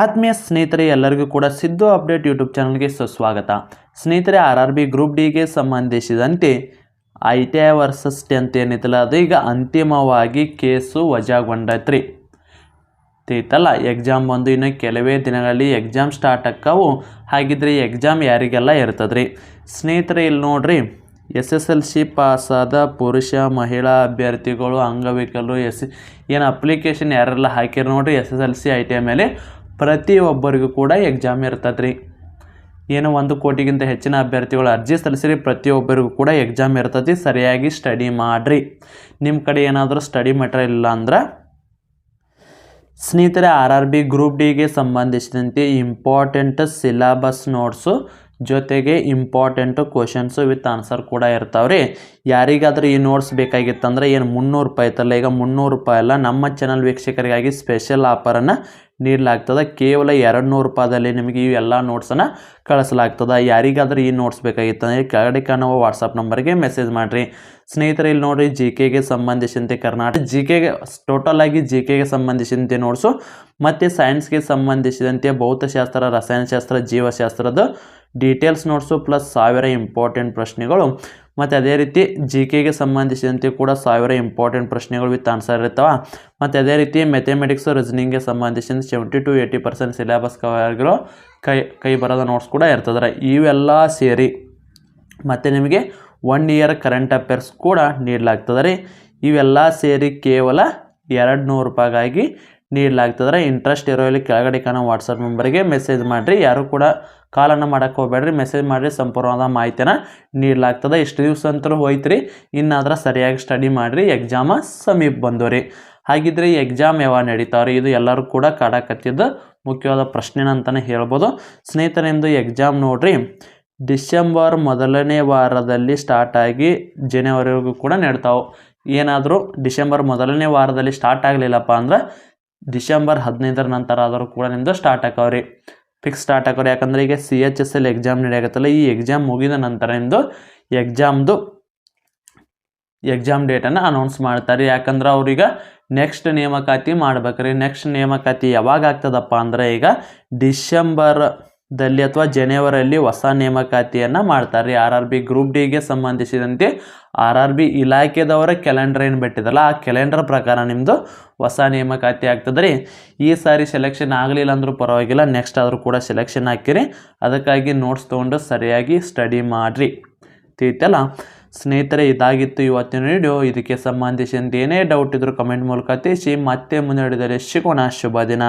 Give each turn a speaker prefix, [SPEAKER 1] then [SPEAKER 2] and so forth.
[SPEAKER 1] ಆತ್ಮೀಯ ಸ್ನೇಹಿತರೆ, ಎಲ್ಲರಿಗೂ ಕೂಡ ಸಿದ್ದು ಅಪ್ಡೇಟ್ ಯೂಟ್ಯೂಬ್ ಚಾನಲ್ಗೆ ಸುಸ್ವಾಗತ. ಸ್ನೇಹಿತರೆ, RRB ಗ್ರೂಪ್ ಡಿಗೆ ಸಂಬಂಧಿಸಿದಂತೆ ITI ವರ್ಸಸ್ 10th ಏನಿತ್ತಲ್ಲ, ಅದು ಈಗ ಅಂತಿಮವಾಗಿ ಕೇಸು ವಜಾಗೊಂಡೈತ್ರಿ. ತಿಳಿತಲ್ಲ, ಎಕ್ಸಾಮ್ ಬಂದು ಇನ್ನು ಕೆಲವೇ ದಿನಗಳಲ್ಲಿ ಎಕ್ಸಾಮ್ ಸ್ಟಾರ್ಟ್ ಆಕ್ಕವು. ಹಾಗಿದ್ರೆ ಈ ಎಕ್ಸಾಮ್ ಯಾರಿಗೆಲ್ಲ ಇರ್ತದ್ರಿ ಸ್ನೇಹಿತರೆ? ಇಲ್ಲಿ ನೋಡ್ರಿ, SSLC ಪಾಸಾದ ಪುರುಷ ಮಹಿಳಾ ಅಭ್ಯರ್ಥಿಗಳು, ಅಂಗವಿಕಲರು, ಏನು ಅಪ್ಲಿಕೇಶನ್ ಯಾರೆಲ್ಲ ಹಾಕಿರು ನೋಡ್ರಿ SSLC ITI ಮೇಲೆ, ಪ್ರತಿಯೊಬ್ಬರಿಗೂ ಕೂಡ ಎಕ್ಸಾಮ್ ಇರ್ತದ್ರಿ. ಏನು 1 ಕೋಟಿಗಿಂತ ಹೆಚ್ಚಿನ ಅಭ್ಯರ್ಥಿಗಳು ಅರ್ಜಿ ಸಲ್ಲಿಸಿರಿ, ಪ್ರತಿಯೊಬ್ಬರಿಗೂ ಕೂಡ ಎಕ್ಸಾಮ್ ಇರ್ತದೆ. ಸರಿಯಾಗಿ ಸ್ಟಡಿ ಮಾಡಿರಿ. ನಿಮ್ಮ ಕಡೆ ಏನಾದರೂ ಸ್ಟಡಿ ಮೆಟೀರಿಯಲ್ ಇಲ್ಲ ಅಂದ್ರೆ ಸ್ನೇಹಿತರೆ, RRB ಗ್ರೂಪ್ ಡಿಗೆ ಸಂಬಂಧಿಸಿದಂತೆ ಇಂಪಾರ್ಟೆಂಟ್ ಸಿಲೆಬಸ್ ನೋಟ್ಸು ಜೊತೆಗೆ ಇಂಪಾರ್ಟೆಂಟ್ ಕ್ವಶನ್ಸು ವಿತ್ ಆನ್ಸರ್ ಕೂಡ ಇರ್ತಾವ್ರಿ. ಯಾರಿಗಾದ್ರೂ ಈ ನೋಟ್ಸ್ ಬೇಕಾಗಿತ್ತಂದ್ರೆ ಏನು 300 ರೂಪಾಯಿ ಐತಲ್ಲ, ಈಗ 300 ರೂಪಾಯಿ ಅಲ್ಲ, ನಮ್ಮ ಚಾನಲ್ ವೀಕ್ಷಕರಿಗಾಗಿ ಸ್ಪೆಷಲ್ ಆಫರನ್ನು ನೀಡಲಾಗ್ತದೆ. ಕೇವಲ 200 ರೂಪಾಯಿದಲ್ಲಿ ನಿಮಗೆ ಈ ಎಲ್ಲ ನೋಟ್ಸನ್ನು ಕಳಿಸಲಾಗ್ತದೆ. ಯಾರಿಗಾದ್ರೂ ಈ ನೋಟ್ಸ್ ಬೇಕಾಗಿತ್ತಂದರೆ ಕೆಳಗಡೆ ಕಾಣುವ ವಾಟ್ಸಪ್ ನಂಬರ್ಗೆ ಮೆಸೇಜ್ ಮಾಡಿರಿ. ಸ್ನೇಹಿತರೆ, ಇಲ್ಲಿ ನೋಡಿರಿ, GKಗೆ ಸಂಬಂಧಿಸಿದಂತೆ ಕರ್ನಾಟಕ GKಗೆ ಟೋಟಲ್ ಆಗಿ GKಗೆ ಸಂಬಂಧಿಸಿದಂತೆ ನೋಟ್ಸು, ಮತ್ತು ಸೈನ್ಸ್ಗೆ ಸಂಬಂಧಿಸಿದಂತೆ ಭೌತಶಾಸ್ತ್ರ, ರಸಾಯನಶಾಸ್ತ್ರ, ಜೀವಶಾಸ್ತ್ರದ ಡೀಟೇಲ್ಸ್ ನೋಟ್ಸು ಪ್ಲಸ್ 1000 ಇಂಪಾರ್ಟೆಂಟ್ ಪ್ರಶ್ನೆಗಳು, ಮತ್ತು ಅದೇ ರೀತಿ GKಗೆ ಸಂಬಂಧಿಸಿದಂತೆ ಕೂಡ 1000 ಇಂಪಾರ್ಟೆಂಟ್ ಪ್ರಶ್ನೆಗಳು ವಿತ್ ಆನ್ಸರ್ ಇರ್ತಾವೆ. ಮತ್ತು ಅದೇ ರೀತಿ ಮ್ಯಾಥಮೆಟಿಕ್ಸ್, ರೀಸನಿಂಗ್ಗೆ ಸಂಬಂಧಿಸಿದ 70 to 80% ಸಿಲೆಬಸ್ ಕವರ್ ಆಗಿರೋ ಕೈ ಬರೋದ ನೋಟ್ಸ್ ಕೂಡ ಇರ್ತದ್ರೆ. ಇವೆಲ್ಲ ಸೇರಿ ಮತ್ತು ನಿಮಗೆ 1 ಇಯರ್ ಕರೆಂಟ್ ಅಫೇರ್ಸ್ ಕೂಡ ನೀಡಲಾಗ್ತದೆ ರೀ. ಇವೆಲ್ಲ ಸೇರಿ ಕೇವಲ 200 ರೂಪಾಯಿಗಾಗಿ ನೀಡಲಾಗ್ತದೆ. ಇಂಟ್ರೆಸ್ಟ್ ಇರೋಲ್ಲಿ ಕೆಳಗಡೆ ಕಾಣೋ ವಾಟ್ಸಪ್ ನಂಬರ್ಗೆ ಮೆಸೇಜ್ ಮಾಡಿರಿ. ಯಾರು ಕೂಡ ಕಾಲನ್ನು ಮಾಡೋಕ್ಕೆ ಹೋಗ್ಬೇಡ್ರಿ, ಮೆಸೇಜ್ ಮಾಡಿರಿ. ಸಂಪೂರ್ಣವಾದ ಮಾಹಿತಿನ ನೀಡಲಾಗ್ತದೆ. ಇಷ್ಟು ದಿವಸ ಅಂತೂ ಹೋಯ್ತು ರೀ, ಇನ್ನಾದ್ರೆ ಸರಿಯಾಗಿ ಸ್ಟಡಿ ಮಾಡಿರಿ. ಎಕ್ಸಾಮ ಸಮೀಪ ಬಂದವ್ರಿ. ಹಾಗಿದ್ರೆ ಈ ಎಕ್ಸಾಮ್ ಯಾವಾಗ ನಡೀತಾವ್ರಿ? ಇದು ಎಲ್ಲರೂ ಕೂಡ ಕಾಡಕತ್ತಿದ್ದು ಮುಖ್ಯವಾದ ಪ್ರಶ್ನೆ ಅಂತಲೇ ಹೇಳ್ಬೋದು. ಸ್ನೇಹಿತರೆ, ನಿಮ್ಮದು ಎಕ್ಸಾಮ್ ನೋಡ್ರಿ, ಡಿಸೆಂಬರ್ ಮೊದಲನೇ ವಾರದಲ್ಲಿ ಸ್ಟಾರ್ಟ್ ಆಗಿ ಜನವರಿವರೆಗೂ ಕೂಡ ನಡೀತಾವೆ. ಏನಾದರೂ ಡಿಸೆಂಬರ್ ಮೊದಲನೇ ವಾರದಲ್ಲಿ ಸ್ಟಾರ್ಟ್ ಆಗಲಿಲ್ಲಪ್ಪ ಅಂದ್ರೆ ಡಿಸೆಂಬರ್ 15ರ ನಂತರ ಆದರೂ ಕೂಡ ನಿಮ್ಮದು ಸ್ಟಾರ್ಟ್ ಆಕವ್ರಿ, ಫಿಕ್ಸ್ ಸ್ಟಾರ್ಟ್ ಆಕವ್ರಿ. ಯಾಕಂದರೆ ಈಗ CHSL ಎಕ್ಸಾಮ್ ನಡೆಯಕತ್ತಲ್ಲ, ಈ ಎಕ್ಸಾಮ್ ಮುಗಿದ ನಂತರ ನಿಮ್ಮದು ಎಕ್ಸಾಮ್ ಡೇಟನ್ನು ಅನೌನ್ಸ್ ಮಾಡ್ತಾರೆ. ಯಾಕಂದ್ರೆ ಅವ್ರೀಗ ನೆಕ್ಸ್ಟ್ ನೇಮಕಾತಿ ಮಾಡ್ಬೇಕ್ರಿ. ನೆಕ್ಸ್ಟ್ ನೇಮಕಾತಿ ಯಾವಾಗ ಆಗ್ತದಪ್ಪ ಅಂದರೆ ಈಗ ಡಿಸೆಂಬರ್ದಲ್ಲಿ ಅಥವಾ ಜನವರಿಯಲ್ಲಿ ಹೊಸ ನೇಮಕಾತಿಯನ್ನು ಮಾಡ್ತಾರೆ. RRB ಗ್ರೂಪ್ ಡಿಗೆ ಸಂಬಂಧಿಸಿದಂತೆ RRB ಇಲಾಖೆದವರ ಕ್ಯಾಲೆಂಡರ್ ಏನು ಬಿಟ್ಟಿದಲ್ಲ, ಆ ಕ್ಯಾಲೆಂಡರ್ ಪ್ರಕಾರ ನಿಮ್ಮದು ಹೊಸ ನೇಮಕಾತಿ ಆಗ್ತದೆ ರೀ. ಈ ಸಾರಿ ಸೆಲೆಕ್ಷನ್ ಆಗಲಿಲ್ಲ ಅಂದರೂ ಪರವಾಗಿಲ್ಲ, ನೆಕ್ಸ್ಟ್ ಆದರೂ ಕೂಡ ಸೆಲೆಕ್ಷನ್ ಹಾಕಿರಿ. ಅದಕ್ಕಾಗಿ ನೋಟ್ಸ್ ತೊಗೊಂಡು ಸರಿಯಾಗಿ ಸ್ಟಡಿ ಮಾಡಿರಿ. ತಿಳಿತಲ್ಲ ಸ್ನೇಹಿತರೆ, ಇದಾಗಿತ್ತು ಇವತ್ತಿನ ವಿಡಿಯೋ. ಇದಕ್ಕೆ ಸಂಬಂಧಿಸಿದಂತೆ ಏನೇ ಡೌಟ್ ಇದ್ದರೂ ಕಮೆಂಟ್ ಮೂಲಕ ತಿಳಿಸಿ. ಮತ್ತೆ ಮುಂದೆ ಸಿಗೋಣ. ಶುಭ ದಿನ.